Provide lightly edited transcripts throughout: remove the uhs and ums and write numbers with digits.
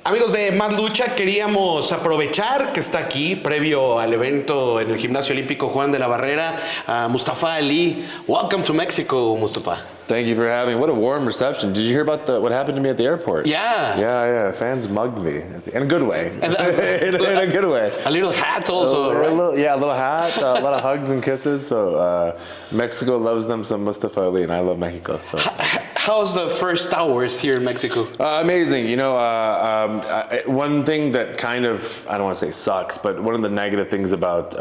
Amigos de Más Lucha, queríamos aprovechar que está aquí, previo al evento en el Gimnasio Olímpico Juan de la Barrera, Mustafa Ali. Welcome to Mexico, Mustafa. Thank you for having me. What a warm reception. Did you hear about what happened to me at the airport? Yeah. Yeah. Fans mugged me in a good way. In a good way. A little hat also, right? A little hat, a lot of hugs and kisses. So Mexico loves them some Mustafa Ali, and I love Mexico. So. How's the first hours here in Mexico? Amazing. You know, one thing that kind of, I don't want to say sucks, but one of the negative things about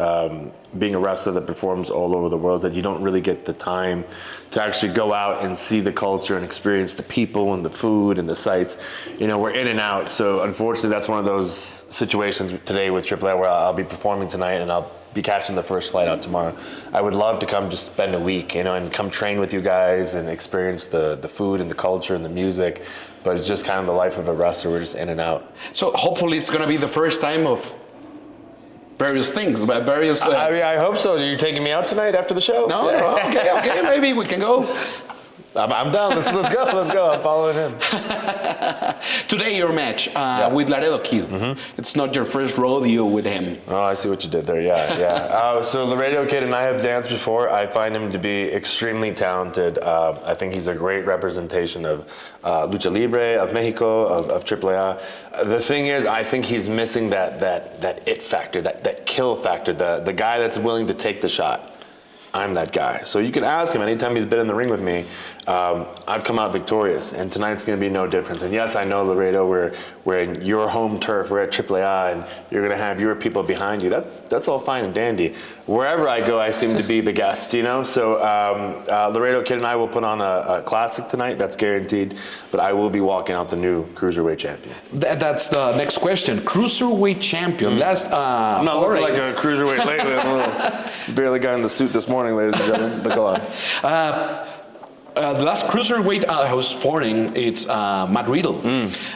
being a wrestler that performs all over the world is that you don't really get the time to actually go out and see the culture and experience the people and the food and the sights. You know, we're in and out. So unfortunately, that's one of those situations today with AAA where I'll be performing tonight and I'll be catching the first flight out tomorrow. I would love to come just spend a week, you know, and come train with you guys and experience the food and the culture and the music. But it's just kind of the life of a wrestler. We're just in and out. So hopefully it's going to be the first time of various things, various... I hope so. Are you taking me out tonight after the show? No, okay, maybe we can go. I'm down. Let's go. I'm following him. Today, your match with Laredo Kid. Mm-hmm. It's not your first rodeo with him. Oh, I see what you did there. Yeah. So Laredo Kid and I have danced before. I find him to be extremely talented. I think he's a great representation of Lucha Libre, of Mexico, of AAA. The thing is, I think he's missing that it factor, that kill factor, the guy that's willing to take the shot. I'm that guy. So you can ask him anytime he's been in the ring with me. I've come out victorious, and tonight's going to be no difference. And yes, I know, Laredo, we're in your home turf. We're at AAA, and you're going to have your people behind you. That's all fine and dandy. Wherever I go, I seem to be the guest, you know? So Laredo Kid and I will put on a classic tonight. That's guaranteed. But I will be walking out the new Cruiserweight champion. That's the next question. Cruiserweight champion. I'm not looking like a Cruiserweight lately. I'm barely got in the suit this morning, ladies and gentlemen. But go on. The last Cruiserweight I was foreign, it's Matt Riddle.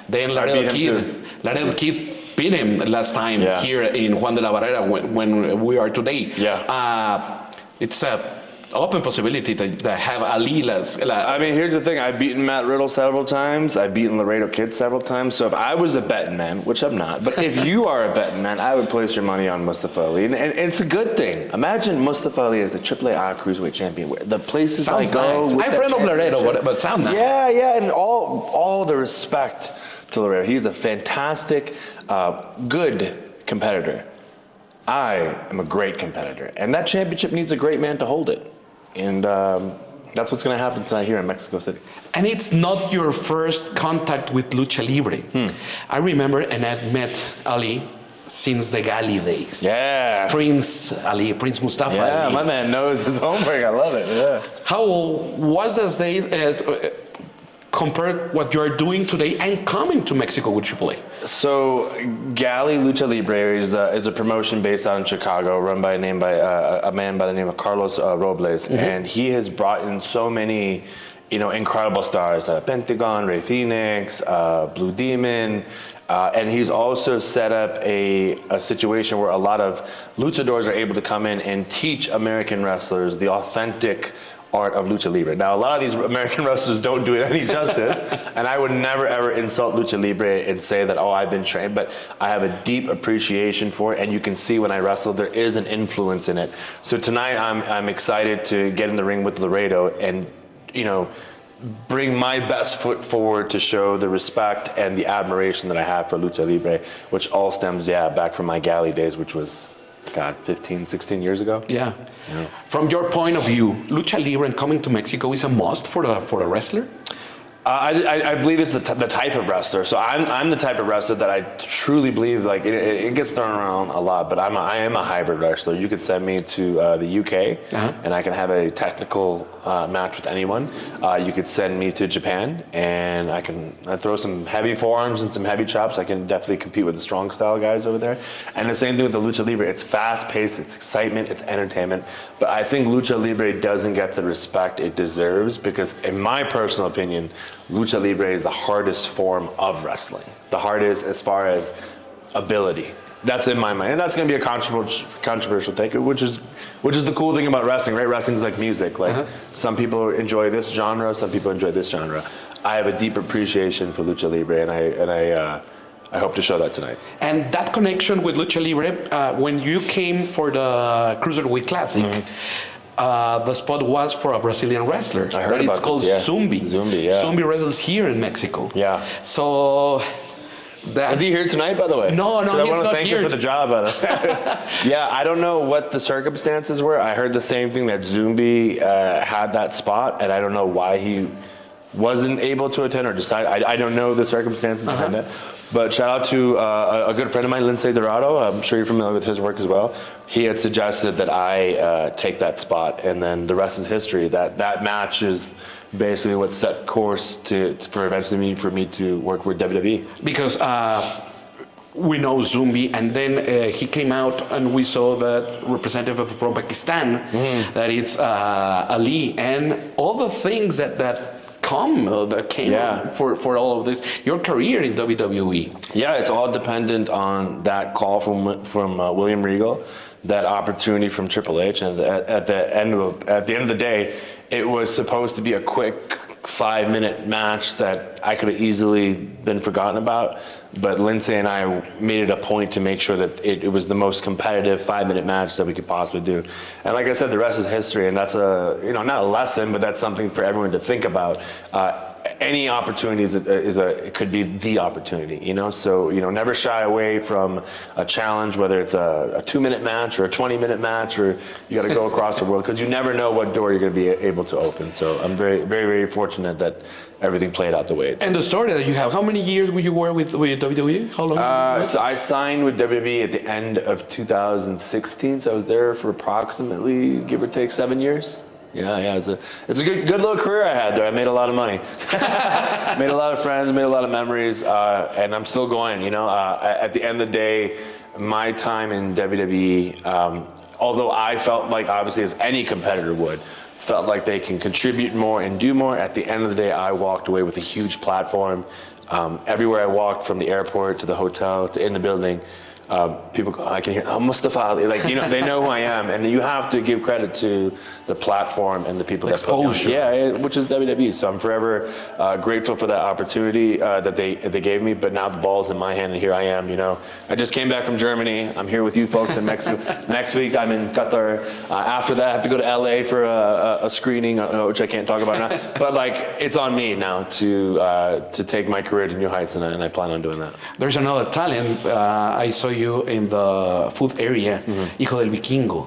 Then Laredo Kid beat him last time here in Juan de la Barrera when we are today. It's a open possibility to have Ali. I mean, here's the thing. I've beaten Matt Riddle several times. I've beaten Laredo Kid several times. So if I was a betting man, which I'm not, but if you are a betting man, I would place your money on Mustafa Ali. And it's a good thing. Imagine Mustafa Ali as the AAA Cruiserweight champion. The places sounds I go. Nice. I'm friend of Laredo, but sound nice. Yeah, and all the respect to Laredo. He's a fantastic, good competitor. I am a great competitor. And that championship needs a great man to hold it. And that's what's going to happen tonight here in Mexico City. And it's not your first contact with Lucha Libre. I remember, and I've met Ali since the Gali days. Yeah. Prince Mustafa Ali. Yeah, my man knows his homework. I love it. Yeah. How was those days compared what you're doing today and coming to Mexico with AAA? So Gali Lucha Libre is a promotion based out in Chicago, run by a man by the name of Carlos Robles, and he has brought in so many, incredible stars: Pentagon, Rey Fenix, Blue Demon. And he's also set up a situation where a lot of luchadors are able to come in and teach American wrestlers the authentic art of Lucha Libre. Now, a lot of these American wrestlers don't do it any justice, and I would never ever insult Lucha Libre and say that, I've been trained, but I have a deep appreciation for it, and you can see when I wrestle, there is an influence in it. So tonight, I'm excited to get in the ring with Laredo and, bring my best foot forward to show the respect and the admiration that I have for Lucha Libre, which all stems, back from my Gali days, which was, 15, 16 years ago. Yeah. From your point of view, Lucha Libre and coming to Mexico is a must for a wrestler? I believe it's the type of wrestler. So I'm the type of wrestler that I truly believe, like, it gets thrown around a lot, but I am a hybrid wrestler. You could send me to the UK, and I can have a technical match with anyone. You could send me to Japan, and I throw some heavy forearms and some heavy chops. I can definitely compete with the strong style guys over there. And the same thing with the Lucha Libre. It's fast paced, it's excitement, it's entertainment. But I think Lucha Libre doesn't get the respect it deserves because, in my personal opinion, Lucha Libre is the hardest form of wrestling. The hardest as far as ability. That's in my mind. And that's going to be a controversial take, which is the cool thing about wrestling, right? Wrestling's like music. Like some people enjoy this genre, some people enjoy this genre. I have a deep appreciation for Lucha Libre, and I hope to show that tonight. And that connection with Lucha Libre, when you came for the Cruiserweight Classic, the spot was for a Brazilian wrestler. I heard about It's called this, yeah. Zumbi. Zumbi, yeah. Zumbi wrestles here in Mexico. Yeah. So Is he here tonight, by the way? No, I he's want to not thank here. him for the job, by the way. Yeah, I don't know what the circumstances were. I heard the same thing, that Zumbi had that spot, and I don't know why he wasn't able to attend or decide. I don't know the circumstances behind that. But shout out to a good friend of mine, Lindsay Dorado. I'm sure you're familiar with his work as well. He had suggested that I take that spot, and then the rest is history. That match is basically what set course for eventually for me to work with WWE. Because we know Zumbi, and then he came out, and we saw that representative from Pakistan, that it's Ali, and all the things that came for all of this. Your career in WWE. Yeah, it's all dependent on that call from William Regal, that opportunity from Triple H, and at the end of the day, it was supposed to be a quick 5-minute match that I could have easily been forgotten about, but Lindsay and I made it a point to make sure that it was the most competitive 5-minute match that we could possibly do. And like I said, the rest is history, and that's not a lesson, but that's something for everyone to think about. Any opportunity it could be the opportunity, So never shy away from a challenge, whether it's a 2-minute match or a 20-minute match, or you got to go across the world, because you never know what door you're going to be able to open. So I'm very, very, very fortunate that everything played out the way it did. And the story that you have, how many years were you with WWE? How long? So I signed with WWE at the end of 2016. So I was there for approximately, give or take, 7 years. Yeah, it's a good little career I had there. I made a lot of money, made a lot of friends, made a lot of memories, and I'm still going. At the end of the day, my time in WWE, although I felt like, obviously, as any competitor would, felt like they can contribute more and do more. At the end of the day, I walked away with a huge platform. Everywhere I walked, from the airport to the hotel to in the building, people go, I can hear, Mustafa Ali, they know who I am, and you have to give credit to the platform and the people that put me on. Yeah, which is WWE. So I'm forever grateful for that opportunity that they gave me. But now the ball's in my hand, and here I am. I just came back from Germany. I'm here with you folks in Mexico. Next week I'm in Qatar. After that, I have to go to LA for a screening, which I can't talk about now. But it's on me now to take my career to new heights, and I plan on doing that. There's another talent. I saw you in the food area, Hijo del Vikingo.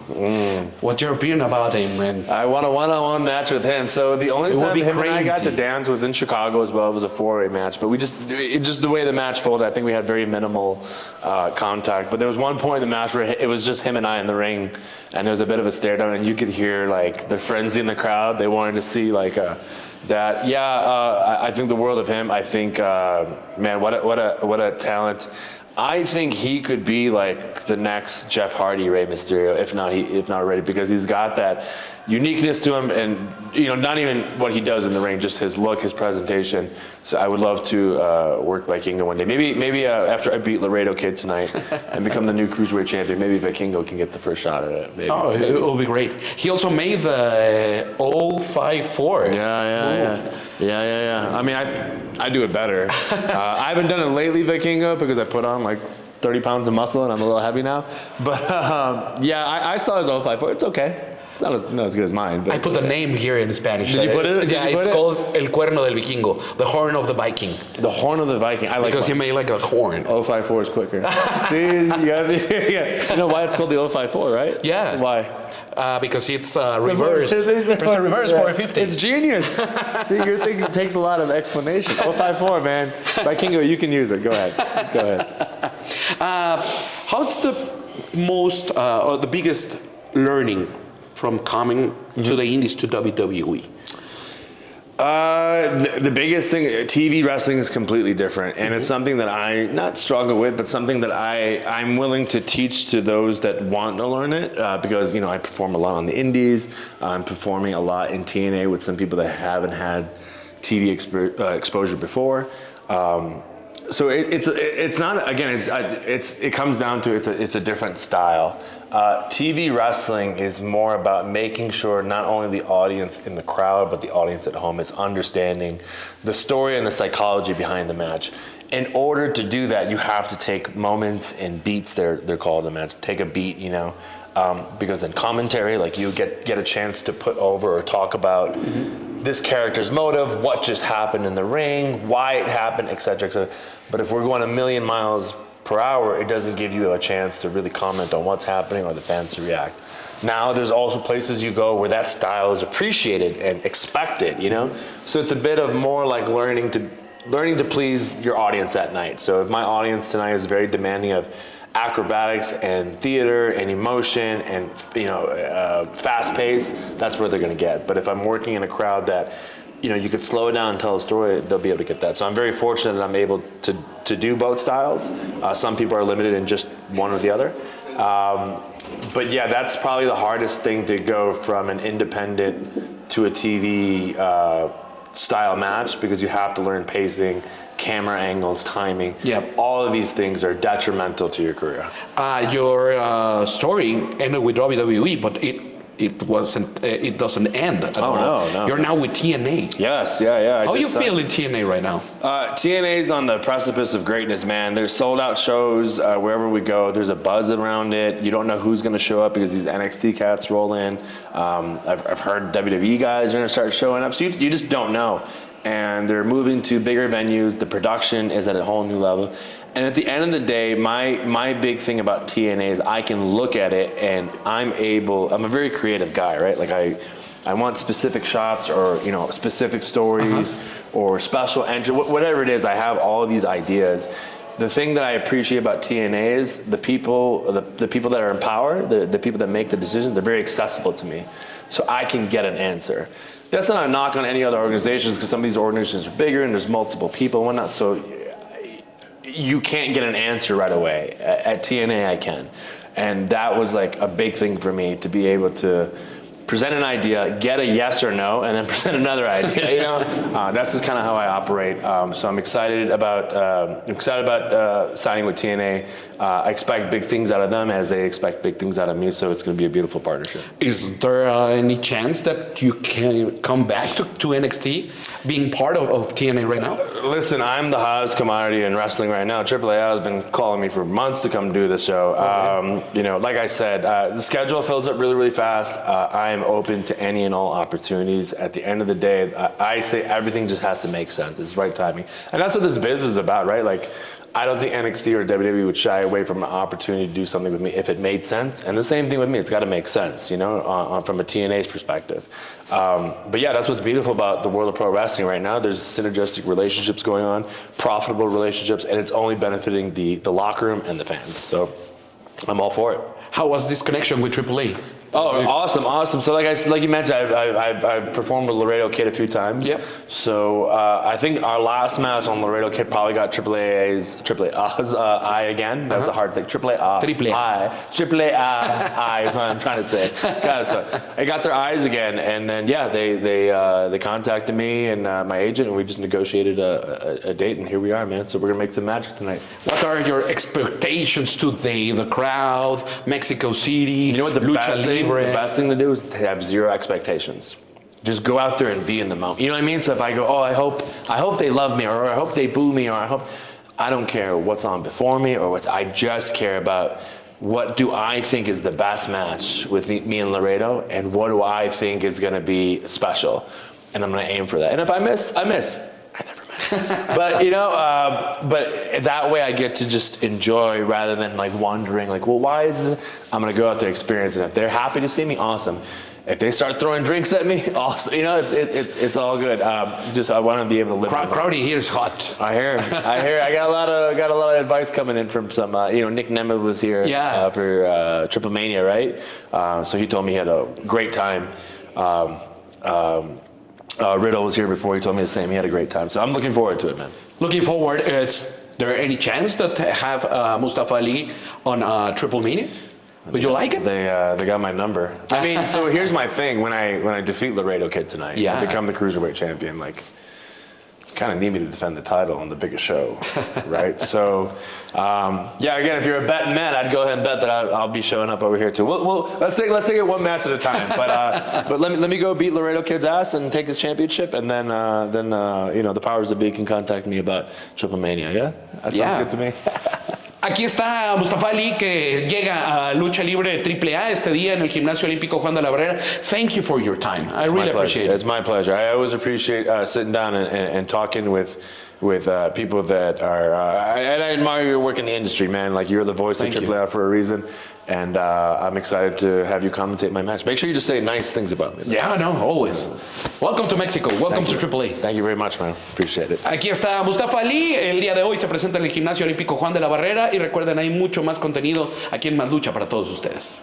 What's your opinion about him, man? I won a one-on-one match with him. So the only time him and I got to dance was in Chicago as well. It was a 4-way match, but we just the way the match folded, I think we had very minimal contact. But there was one point in the match where it was just him and I in the ring, and there was a bit of a stare down, and you could hear the frenzy in the crowd. They wanted to see that. I think the world of him. I think, man, what a talent. I think he could be the next Jeff Hardy, Rey Mysterio, if not already, because he's got that uniqueness to him, and not even what he does in the ring, just his look, his presentation. So I would love to work Vikingo one day. Maybe after I beat Laredo Kid tonight and become the new Cruiserweight champion, maybe Vikingo can get the first shot at it. Maybe. Oh, it will be great. He also made the 054. Yeah. I mean, I do it better. I haven't done it lately, Vikingo, because I put on 30 pounds of muscle and I'm a little heavy now. But I saw his 054. It's okay. It's not as good as mine. But I put the name here in Spanish. Did you put it? It's called El Cuerno del Vikingo, the horn of the Viking. The horn of the Viking. I like because he made a horn. 054 is quicker. See, you know why it's called the 054, right? Yeah. Why? Because it's reverse. There's a reverse 450. It's genius. See, your thing takes a lot of explanation. 054, man. Vikingo, you can use it. Go ahead. How's the most or the biggest learning from coming to the indies to WWE? The biggest thing, TV wrestling is completely different, and it's something that I not struggle with, but something that I'm willing to teach to those that want to learn it, because I perform a lot on the indies. I'm performing a lot in TNA with some people that haven't had TV exposure before. So it's not, again, it comes down to it's a different style. TV wrestling is more about making sure not only the audience in the crowd but the audience at home is understanding the story and the psychology behind the match. In order to do that, you have to take moments and beats. They're called in the match. Take a beat, you know, because in commentary, like you get a chance to put over or talk about. This character's motive, what just happened in the ring, why it happened, et cetera, et cetera. But if we're going a million miles per hour, it doesn't give you a chance to really comment on what's happening or the fans to react. Now, there's also places you go where that style is appreciated and expected, you know? So it's a bit of more like learning to please your audience that night. So if my audience tonight is very demanding of acrobatics and theater and emotion and, you know, fast pace, that's where they're going to get. But if I'm working in a crowd that, you know, you could slow it down and tell a story, they'll be able to get that. So I'm very fortunate that I'm able to do both styles. Some people are limited in just one or the other. But yeah, that's probably the hardest thing, to go from an independent to a TV style match, because you have to learn pacing, camera angles, timing. Yep. All of these things are detrimental to your career. Your story ended with WWE, but it wasn't. It doesn't end at all. No. You're now with TNA. Yes, yeah. How you feel in TNA right now? TNA's on the precipice of greatness, man. There's sold out shows wherever we go. There's a buzz around it. You don't know who's going to show up because these NXT cats roll in. I've heard WWE guys are going to start showing up. So you just don't know. And they're moving to bigger venues. The production is at a whole new level. And at the end of the day, my big thing about TNA is I can look at it and I'm a very creative guy, right? Like I want specific shots, or, you know, specific stories, or special entry, whatever it is. I have all of these ideas. The thing that I appreciate about TNA is the people that are in power, the people that make the decisions, they're very accessible to me. So I can get an answer. That's not a knock on any other organizations, because some of these organizations are bigger and there's multiple people and whatnot. So you can't get an answer right away. At TNA, I can. And that was like a big thing for me, to be able to present an idea, get a yes or no, and then present another idea. You know, that's just kind of how I operate. So I'm excited about signing with TNA. I expect big things out of them as they expect big things out of me. So it's going to be a beautiful partnership. Is there any chance that you can come back to NXT, being part of TNA right now? Listen, I'm the hottest commodity in wrestling right now. AAA has been calling me for months to come do the show. You know, like I said, the schedule fills up really, really fast. I am open to any and all opportunities. At the end of the day, I say everything just has to make sense. It's the right timing. And that's what this business is about, right? Like, I don't think NXT or WWE would shy away from an opportunity to do something with me if it made sense. And the same thing with me, it's got to make sense, you know, from a TNA's perspective. But yeah, that's what's beautiful about the world of pro wrestling right now. There's synergistic relationships going on, profitable relationships, and it's only benefiting the locker room and the fans. So I'm all for it. How was this connection with AAA? Oh, awesome. So like you mentioned, I've performed with Laredo Kid a few times. Yep. So I think our last match on Laredo Kid probably got AAA's I again. That's a hard thing. AAA I is what I'm trying to say. Got it. So I got their eyes again, and then yeah, they contacted me and my agent, and we just negotiated a date, and here we are, man. So we're gonna make some magic tonight. What are your expectations today? The crowd, Mexico City, you know what the best thing to do is to have zero expectations. Just go out there and be in the moment. You know what I mean? So if I go, I hope they love me, or I hope they boo me, or I don't care what's on before me, or I just care about what do I think is the best match with me and Laredo, and what do I think is going to be special, and I'm going to aim for that. And if I miss, I miss. I never miss. But you know, but that way I get to just enjoy rather than like wondering, like, well, why is this? I'm gonna go out there, experience it. If they're happy to see me, awesome. If they start throwing drinks at me, awesome. You know, it's all good. Just I want to be able to live. Crowdy here is hot. I hear. I got a lot of advice coming in from some. You know, Nick Nemeth was here for Triplemania, right? So he told me he had a great time. Riddle was here before. He told me the same. He had a great time. So I'm looking forward to it, man. Looking forward. Is there any chance that have Mustafa Ali on Triplemania? Would you like it? They got my number. I mean, so here's my thing. When I defeat Laredo Kid tonight, I become the Cruiserweight champion. Like, kind of need me to defend the title on the biggest show, right? So, again, if you're a betting man, I'd go ahead and bet that I'll be showing up over here too. Well, let's take it one match at a time. But let me go beat Laredo Kid's ass and take his championship, and then the powers that be can contact me about Triplemania. Yeah, that sounds good to me. Aquí está Mustafa Ali, que llega a Lucha Libre AAA este día en el Gimnasio Olímpico Juan de la Barrera. Thank you for your time. I really appreciate it. It's my pleasure. I always appreciate sitting down and talking with people that are, and I admire your work in the industry, man. Like, you're the voice of AAA for a reason. And I'm excited to have you commentate my match. Make sure you just say nice things about me. Yeah, no, always. Welcome to Mexico. Welcome to AAA. Thank you very much, man. Appreciate it. Aquí está Mustafa Ali. El día de hoy se presenta en el Gimnasio Olímpico Juan de la Barrera. Y recuerden, hay mucho más contenido aquí en Más Lucha para todos ustedes.